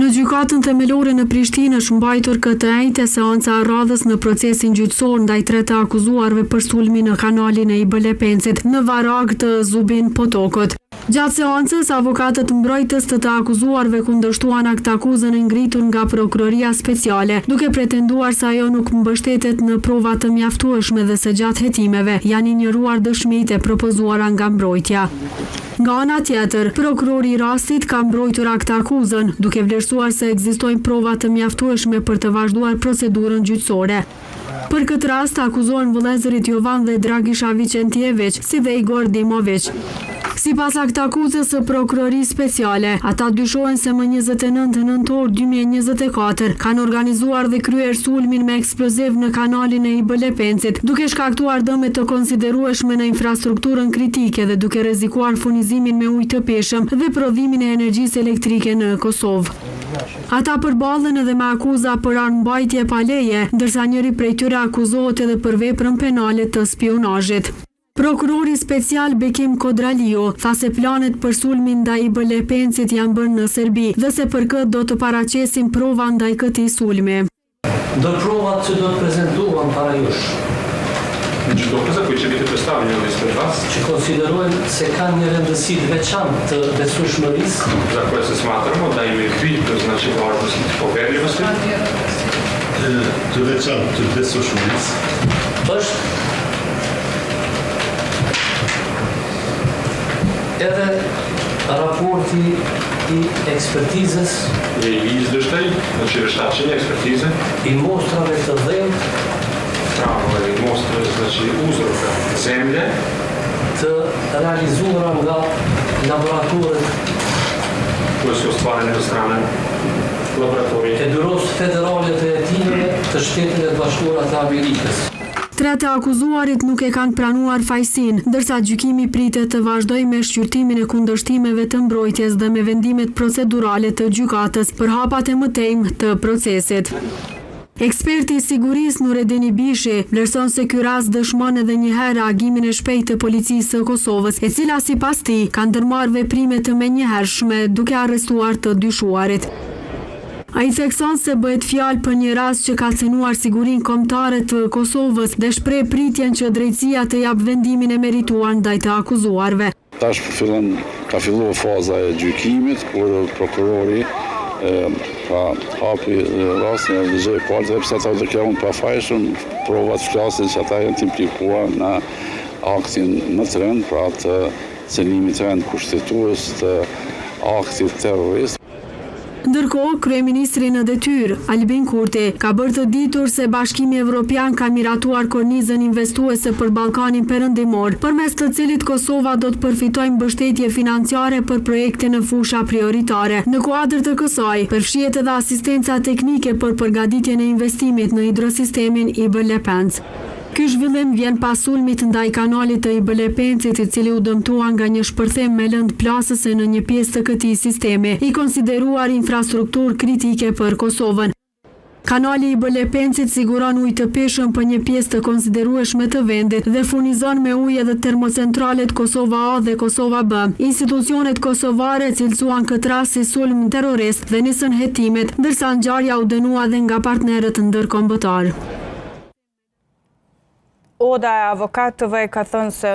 Në gjykatën themelore në Prishtinë është mbajtur këtë njëjtë seanca e radhës në procesin gjyqësor ndaj 3 të akuzuarve për sulmin në kanalin e IBL-Pencit në varag të Zubin Potokut. Gjatë seancës, avokatët mbrojtës të akuzuarve kundërshtuan aktakuzën e ngritur nga prokuroria speciale, duke pretenduar se ajo nuk mbështetet në prova të mjaftueshme dhe se gjatë hetimeve janë injoruar dëshmitë e propozuara nga mbrojtja. Nga ana tjetër, prokurori i rastit ka mbrojtur aktakuzën, duke vlerësuar se ekzistojnë prova të mjaftueshme për të vazhduar procedurën gjyqësore. Për këtë rast akuzohen vëllezërit Jovan dhe Dragisha Vicentjević, si dhe Igor Dimović. Sipas aktakuzës së prokurorisë speciale, ata dyshohen se më 29 nëntor 2024 kanë organizuar dhe kryer sulmin me eksploziv në kanalin e IBL-Pencit, duke shkaktuar dëme të konsiderueshme në infrastrukturën kritike dhe duke rrezikuar furnizimin me ujë të peshëm dhe prodhimin e energjisë elektrike në Kosovë. Ata përballen edhe me akuza për armbajtje pa leje, ndërsa njëri prej tyre akuzohet edhe për veprën penale të spionazhit. Prokurori special Bekim Kodralio tha se planet për sulmin ndaj IBL-Pencit janë bërë në Serbi dhe se për këtë do të paraqesin prova ndaj këtij sulmi. Do provat që do të prezentuan para jush. Që konsiderojnë se kanë një rëndësi të veçantë të besueshmërisë. За koje se smatramo da imaju bitnu važnost i poverljivosti. Të veçantë të besueshmërisë. Është edhe raporti i ekspertizës, I izvještaj, znači vještačenje, ekspertize, i mostrave të dhënë, tragove, mostre, znači uzroka zemlje, të realizuara nga laboratoret koje su ostvarene od strane laboratorije. e Byros Federale të Hetimeve të Shtetit të Bashkuara të Amerikës. 3 të akuzuarit nuk e kanë pranuar fajsin, ndërsa gjykimi pritet të vazhdojë me shqyrtimin e kundërshtimeve të mbrojtjes dhe me vendimet procedurale të gjykatës për hapat e mëtejmë të procesit. Eksperti i sigurisë Nuredini Bishi vlerëson se ky rast dëshmon edhe një herë reagimin e shpejtë të policisë së Kosovës, e cila sipas tij ka ndërmarrë veprime të menjëhershme duke arrestuar të dyshuarit. A i thekson se bëhet fjalë për një rast që ka cënuar sigurinë kombëtare të Kosovës dhe shpreh pritjen që drejtësia të jap vendimin e merituar ndaj të akuzuarve. Tash ka filluar faza e gjykimit, kur prokurori ka hapi rastin e dëgjoj partë, pse ata do kënë pafajshëm, provat flasin që ata janë të implikuar në aktin në tren, pra të cënimit të rend kushtetues të aktit terrorist. Ndërkohë, kryeministri në detyrë, Albin Kurti, ka bërë të ditur se Bashkimi Evropian ka miratuar kornizën investuese për Ballkanin Perëndimor, përmes të cilit Kosova do të përfitojë mbështetje financiare për projekte në fusha prioritare. Në kuadër të kësaj, përfshihet edhe asistenca teknike për përgatitjen e investimit në hidrosistemin IBL-Penc. Ky zhvillim vjen pas sulmit ndaj kanalit të IBL-Pencit, i cili u dëmtua nga një shpërthim me lëndë plasëse në një pjesë të këtij sistemi, i konsideruar infrastrukturë kritike për Kosovën. Kanali i IBL-Pencit siguron ujë të peshëm për një pjesë të konsiderueshme të vendit dhe furnizon me ujë edhe termocentralet Kosova A dhe Kosova B. Institucionet kosovare cilësuan këtë rast si sulm terrorist dhe nisën hetimet, ndërsa ngjarja u dënua edhe nga partnerët ndërkombëtar. Oda e avokatëve ka thënë se